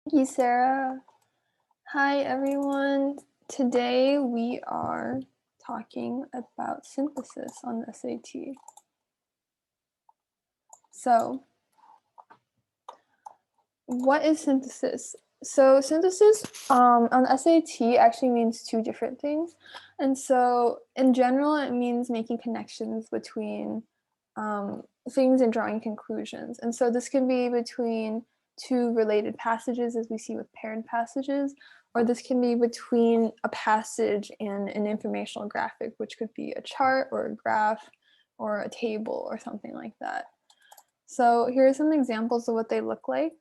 Thank you, Sarah. Hi, everyone. Today we are talking about synthesis on the SAT. So, what is synthesis? So, synthesis on the SAT actually means two different things. And so, in general, it means making connections between things and drawing conclusions. And so, this can be between two related passages, as we see with paired passages, or this can be between a passage and an informational graphic, which could be a chart or a graph or a table or something like that. So here are some examples of what they look like.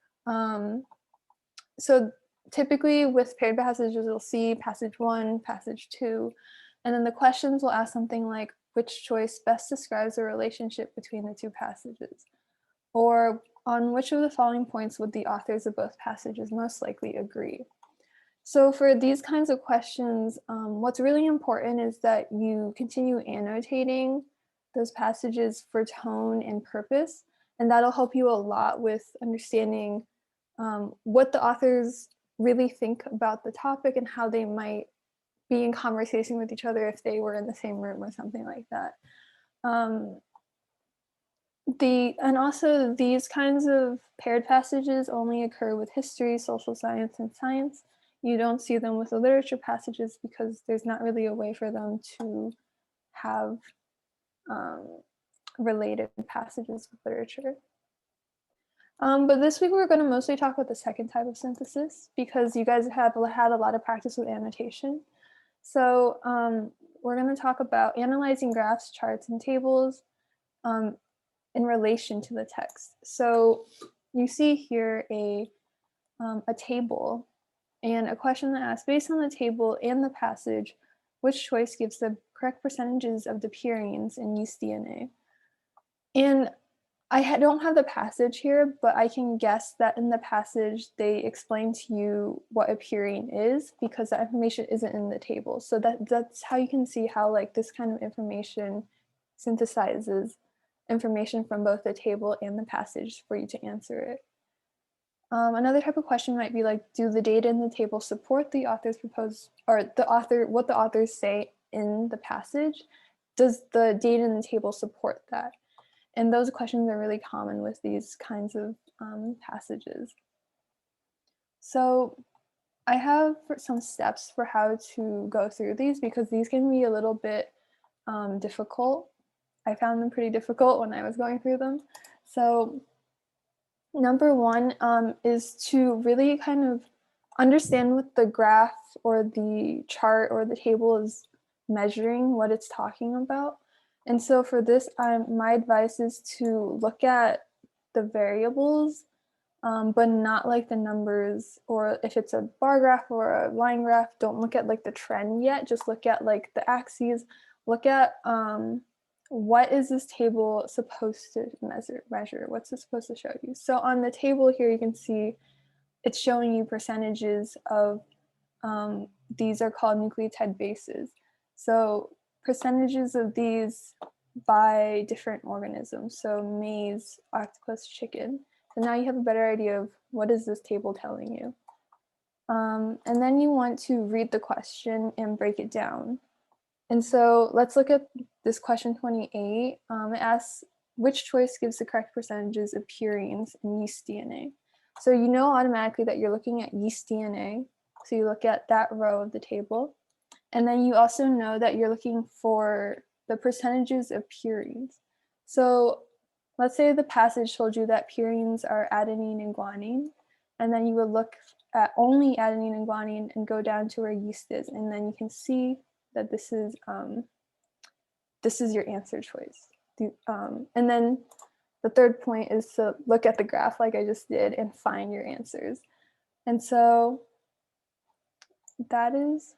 So typically with paired passages, you'll see passage 1, passage 2, and then the questions will ask something like, which choice best describes the relationship between the two passages? Or on which of the following points would the authors of both passages most likely agree? So for these kinds of questions, what's really important is that you continue annotating those passages for tone and purpose, and that'll help you a lot with understanding what the authors really think about the topic and how they might be in conversation with each other if they were in the same room or something like that. And also these kinds of paired passages only occur with history, social science, and science. You don't see them with the literature passages because there's not really a way for them to have related passages with literature. But this week we're going to mostly talk about the second type of synthesis because you guys have had a lot of practice with annotation. So we're going to talk about analyzing graphs, charts, and tables in relation to the text. So you see here a table and a question that asks, based on the table and the passage, which choice gives the correct percentages of the purines in yeast DNA? And I don't have the passage here, but I can guess that in the passage they explain to you what a purine is because that information isn't in the table. So that's how you can see how like this kind of information synthesizes information from both the table and the passage for you to answer it. Another type of question might be like, do the data in the table support the author's proposed, or what the authors say in the passage? Does the data in the table support that? And those questions are really common with these kinds of passages. So I have some steps for how to go through these because these can be a little bit difficult. I found them pretty difficult when I was going through them. So number one is to really kind of understand what the graph or the chart or the table is measuring, what it's talking about. And so for this, my advice is to look at the variables, but not like the numbers, or if it's a bar graph or a line graph, don't look at like the trend yet, just look at like the axes, look at what is this table supposed to measure? What's it supposed to show you? So on the table here, you can see it's showing you percentages of, these are called nucleotide bases. So percentages of these by different organisms. So maize, octopus, chicken. So now you have a better idea of what is this table telling you. And then you want to read the question and break it down. And so let's look at this question 28. It asks, which choice gives the correct percentages of purines in yeast DNA? So you know automatically that you're looking at yeast DNA. So you look at that row of the table. And then you also know that you're looking for the percentages of purines. So let's say the passage told you that purines are adenine and guanine. And then you would look at only adenine and guanine and go down to where yeast is. And then you can see that this is your answer choice. And then the third point is to look at the graph like I just did and find your answers. And so that is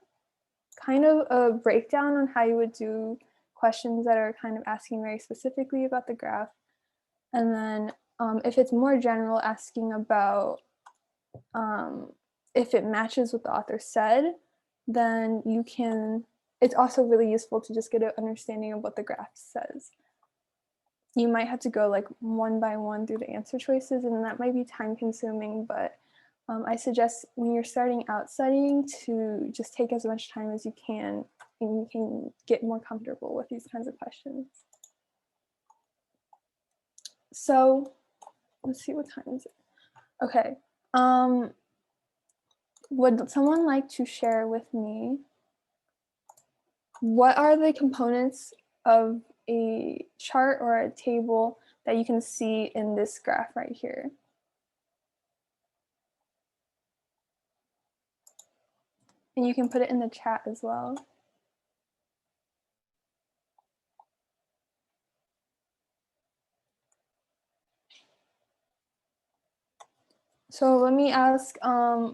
kind of a breakdown on how you would do questions that are kind of asking very specifically about the graph. And then if it's more general, asking about if it matches what the author said, then you can, it's also really useful to just get an understanding of what the graph says. You might have to go like one by one through the answer choices, and that might be time consuming, but I suggest when you're starting out studying to just take as much time as you can, and you can get more comfortable with these kinds of questions. So let's see, what time is it? Okay. Would someone like to share with me what are the components of a chart or a table that you can see in this graph right here? And you can put it in the chat as well. So let me ask,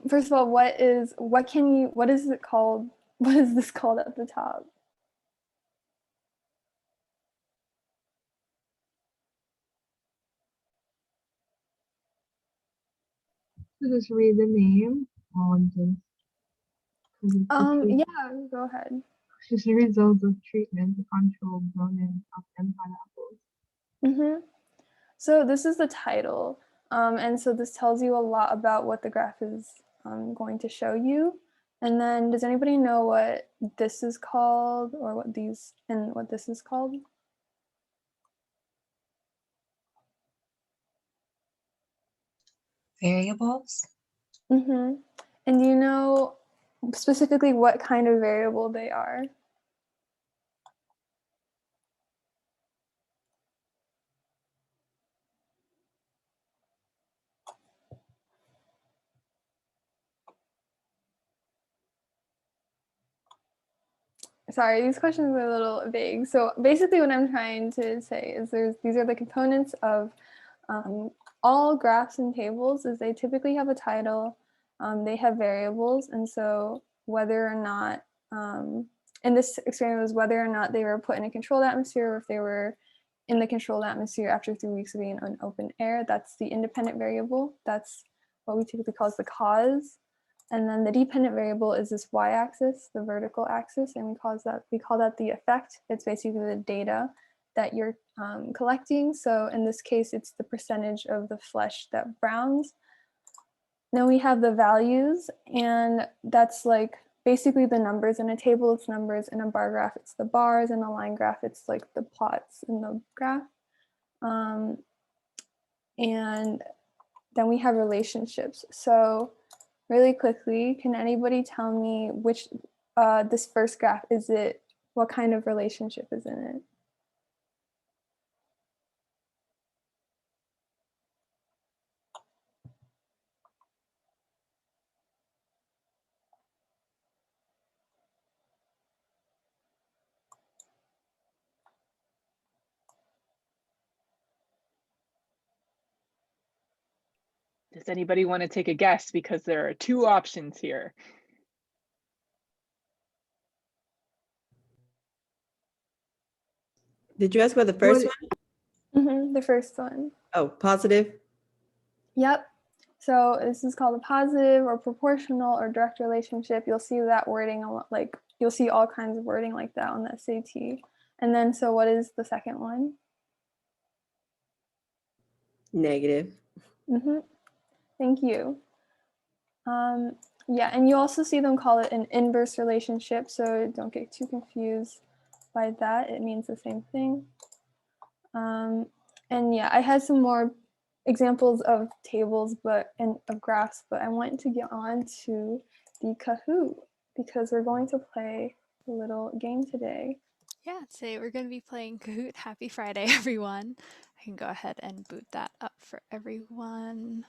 first of all, what is it called? What is this called at the top? So just read the name or just Yeah, go ahead. just a result of treatment to control browning of them pineapples. So this is the title. And so this tells you a lot about what the graph is going to show you. And then does anybody know what this is called, or what this is called? Variables? And do you know specifically what kind of variable they are? Sorry, these questions are a little vague. So basically what I'm trying to say is these are the components of all graphs and tables. Is they typically have a title, they have variables, and so whether or not, in this experiment was whether or not they were put in a controlled atmosphere, or if they were in the controlled atmosphere after 3 weeks of being in open air, that's the independent variable. That's what we typically call the cause. And then the dependent variable is this y-axis, the vertical axis, and we call that the effect. It's basically the data that you're collecting. So in this case, it's the percentage of the flesh that browns. Then we have the values, and that's like basically the numbers in a table. It's numbers. In a bar graph, it's the bars. In a line graph, it's like the plots in the graph. And then we have relationships. So really quickly, can anybody tell me which this first graph what kind of relationship is in it? Does anybody want to take a guess? Because there are two options here. Did you ask about the first one? The first one. Oh, positive? Yep. So this is called a positive or proportional or direct relationship. You'll see that wording a lot, like you'll see all kinds of wording like that on the SAT. And then, so what is the second one? Negative. Thank you. Yeah, and you also see them call it an inverse relationship, so don't get too confused by that. It means the same thing. And yeah, I had some more examples of tables and of graphs, but I want to get on to the Kahoot because we're going to play a little game today. Yeah, today we're going to be playing Kahoot. Happy Friday, everyone. I can go ahead and boot that up for everyone.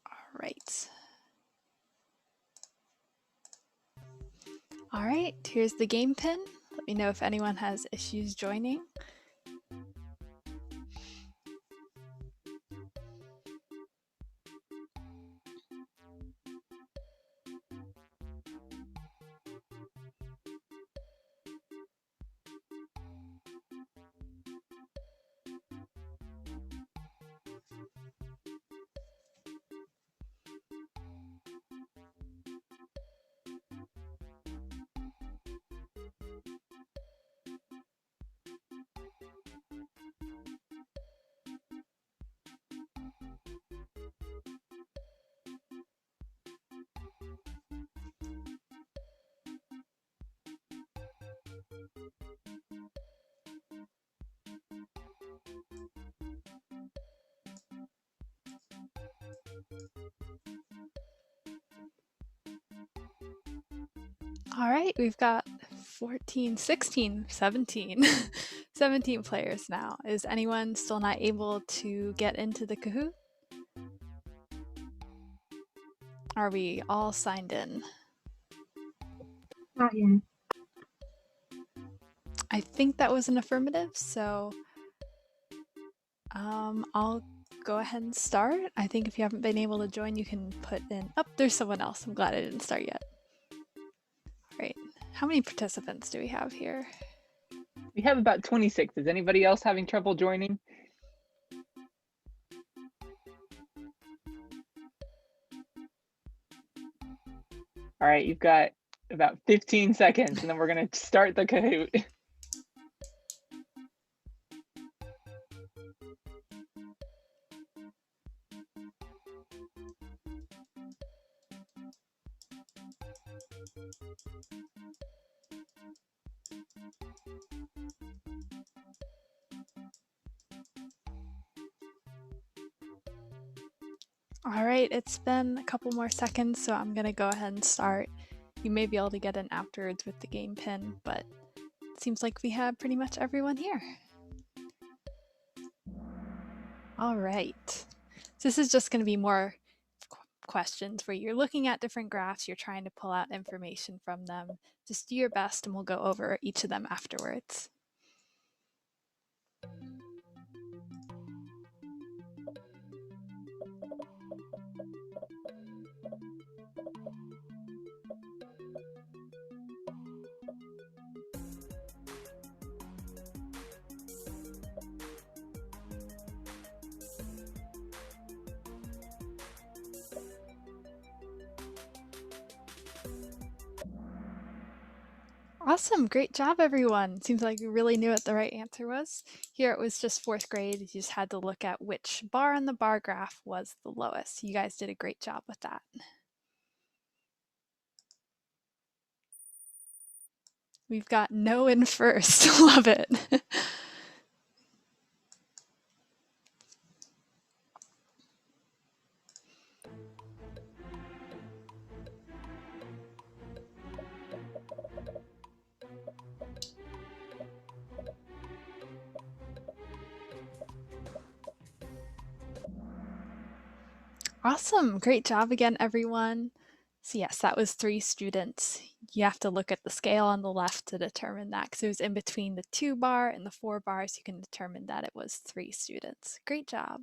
All right. All right, here's the game pin. Let me know if anyone has issues joining. All right, we've got 14, 16, 17, 17 players now. Is anyone still not able to get into the Kahoot? Are we all signed in? Not yet. I think that was an affirmative, so I'll go ahead and start. I think if you haven't been able to join, you can put in, oh, there's someone else. I'm glad I didn't start yet. All right, how many participants do we have here? We have about 26. Is anybody else having trouble joining? All right, you've got about 15 seconds and then we're gonna start the Kahoot. All right, it's been a couple more seconds, so I'm gonna go ahead and start. You may be able to get in afterwards with the game pin, but it seems like we have pretty much everyone here. All right, so this is just gonna be more questions where you're looking at different graphs, you're trying to pull out information from them. Just do your best and we'll go over each of them afterwards. Awesome, great job everyone. Seems like you really knew what the right answer was. Here it was just 4th grade. You just had to look at which bar on the bar graph was the lowest. You guys did a great job with that. We've got no in first, love it. Awesome, great job again, everyone. So yes, that was 3 students. You have to look at the scale on the left to determine that because it was in between the 2 bar and the 4 bars. You can determine that it was 3 students. Great job.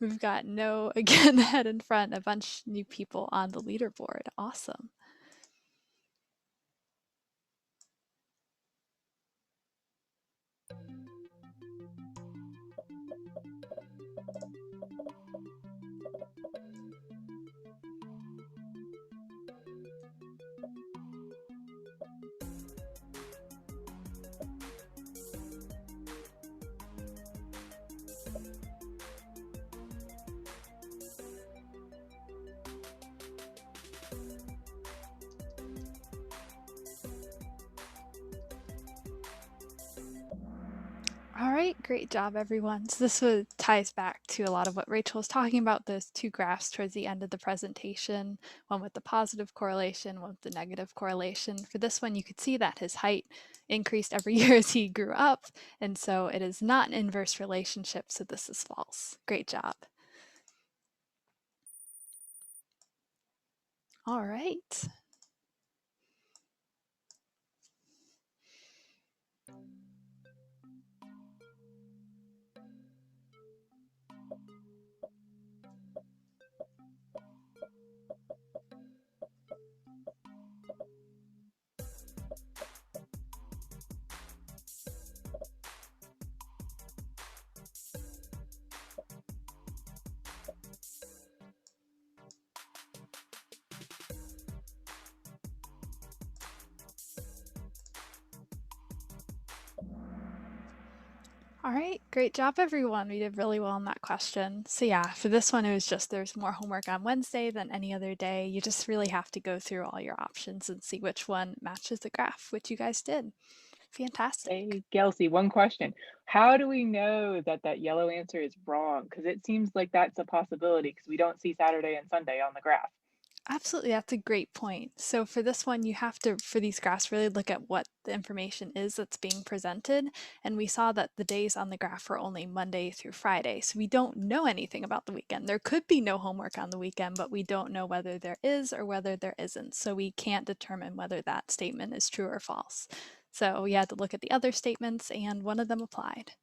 We've got no, again, head in front, a bunch new people on the leaderboard. Awesome. All right, great job, everyone. So this ties back to a lot of what Rachel was talking about, those 2 graphs towards the end of the presentation, one with the positive correlation, one with the negative correlation. For this one, you could see that his height increased every year as he grew up, and so it is not an inverse relationship, so this is false. Great job. All right. All right, great job, everyone. We did really well on that question. So yeah, for this one, it was just there's more homework on Wednesday than any other day. You just really have to go through all your options and see which one matches the graph, which you guys did. Fantastic. Hey, Gelsey, one question. How do we know that that yellow answer is wrong? Because it seems like that's a possibility because we don't see Saturday and Sunday on the graph. Absolutely, that's a great point. So for this one, you have to, for these graphs, really look at what the information is that's being presented. And we saw that the days on the graph were only Monday through Friday. So we don't know anything about the weekend. There could be no homework on the weekend, but we don't know whether there is or whether there isn't. So we can't determine whether that statement is true or false. So we had to look at the other statements and one of them applied.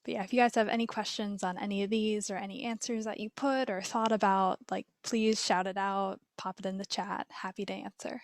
But yeah, if you guys have any questions on any of these or any answers that you put or thought about, like, please shout it out, pop it in the chat. Happy to answer.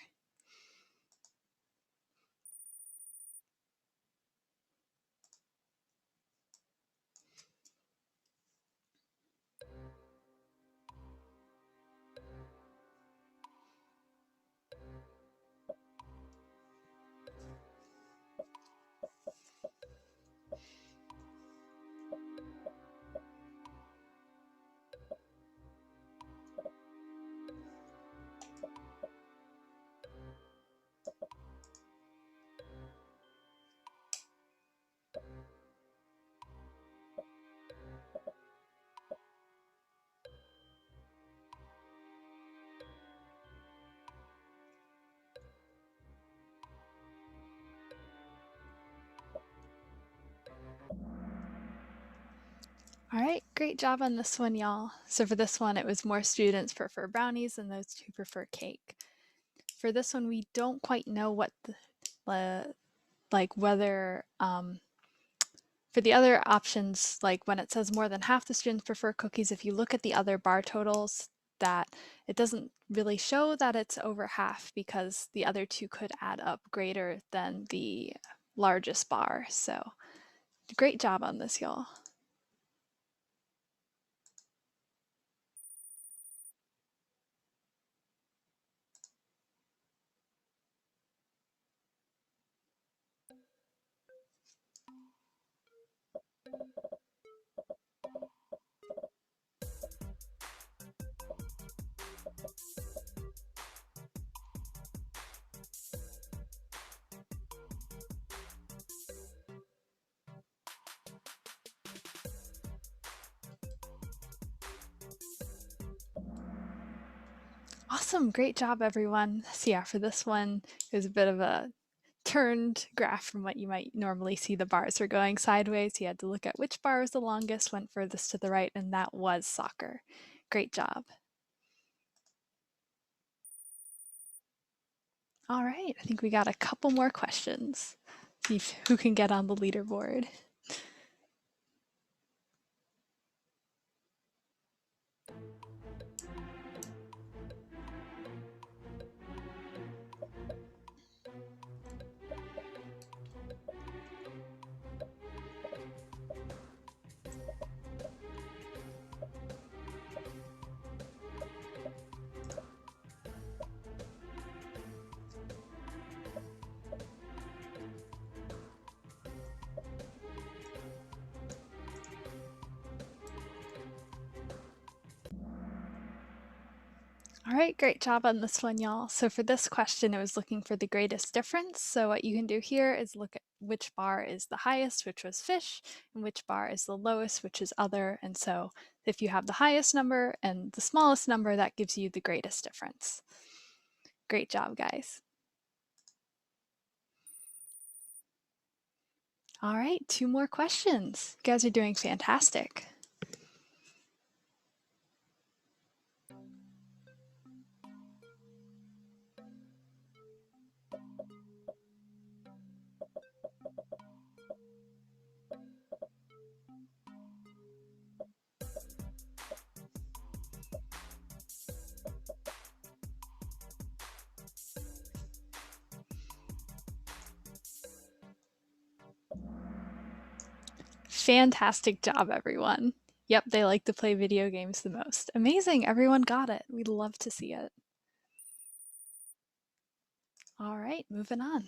All right, great job on this one, y'all. So for this one, it was more students prefer brownies and those who prefer cake. For this one, we don't quite know what whether for the other options, like when it says more than half the students prefer cookies, if you look at the other bar totals, that it doesn't really show that it's over half because the other two could add up greater than the largest bar. So great job on this, y'all. Awesome, great job everyone. So yeah, for this one, it was a bit of a turned graph from what you might normally see. The bars were going sideways. You had to look at which bar was the longest, went furthest to the right, and that was soccer. Great job. All right, I think we got a couple more questions. See who can get on the leaderboard. All right, great job on this one, y'all. So for this question, it was looking for the greatest difference. So what you can do here is look at which bar is the highest, which was fish, and which bar is the lowest, which is other. And so if you have the highest number and the smallest number, that gives you the greatest difference. Great job, guys. All right, 2 more questions. You guys are doing fantastic. Fantastic job, everyone. Yep, they like to play video games the most. Amazing, everyone got it. We'd love to see it. All right, moving on.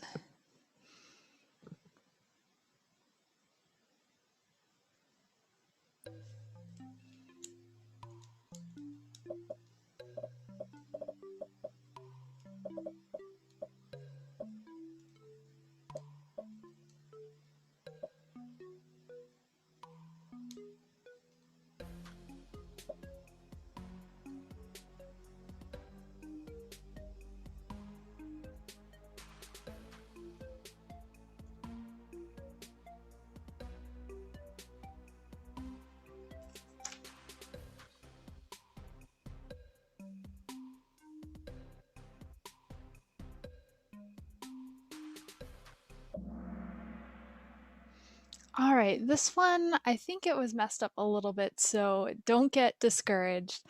All right, this one, I think it was messed up a little bit, so don't get discouraged.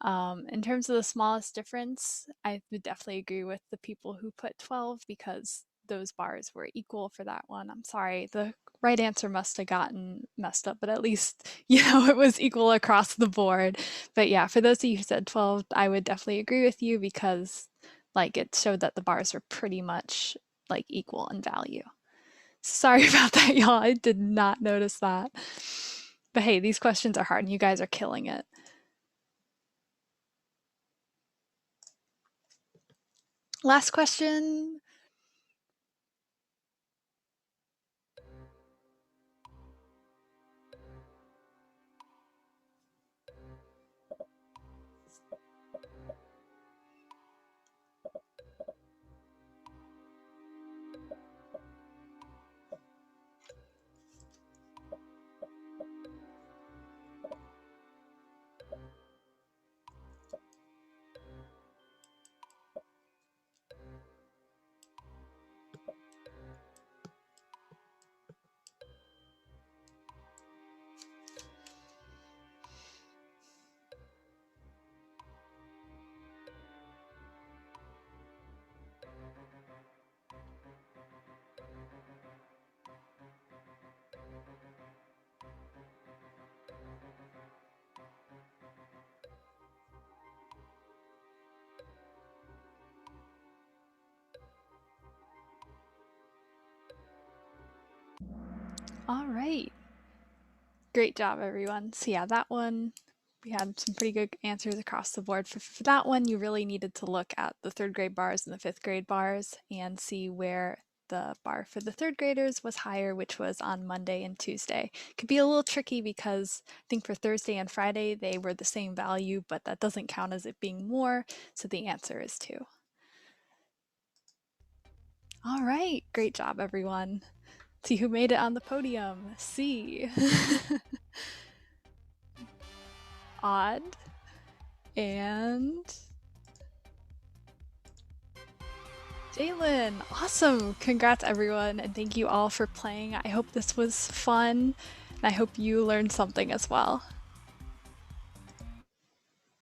In terms of the smallest difference, I would definitely agree with the people who put 12 because those bars were equal for that one. I'm sorry, the right answer must have gotten messed up, but at least, it was equal across the board. But yeah, for those of you who said 12, I would definitely agree with you because like it showed that the bars were pretty much like equal in value. Sorry about that, y'all. I did not notice that. But hey, these questions are hard and you guys are killing it. Last question. All right. Great job, everyone. So yeah, that one, we had some pretty good answers across the board. For that one, you really needed to look at the third grade bars and the fifth grade bars and see where the bar for the third graders was higher, which was on Monday and Tuesday. It could be a little tricky because I think for Thursday and Friday, they were the same value, but that doesn't count as it being more. So the answer is 2. All right. Great job, everyone. See who made it on the podium. C. Odd. And Jalen. Awesome. Congrats, everyone. And thank you all for playing. I hope this was fun. And I hope you learned something as well.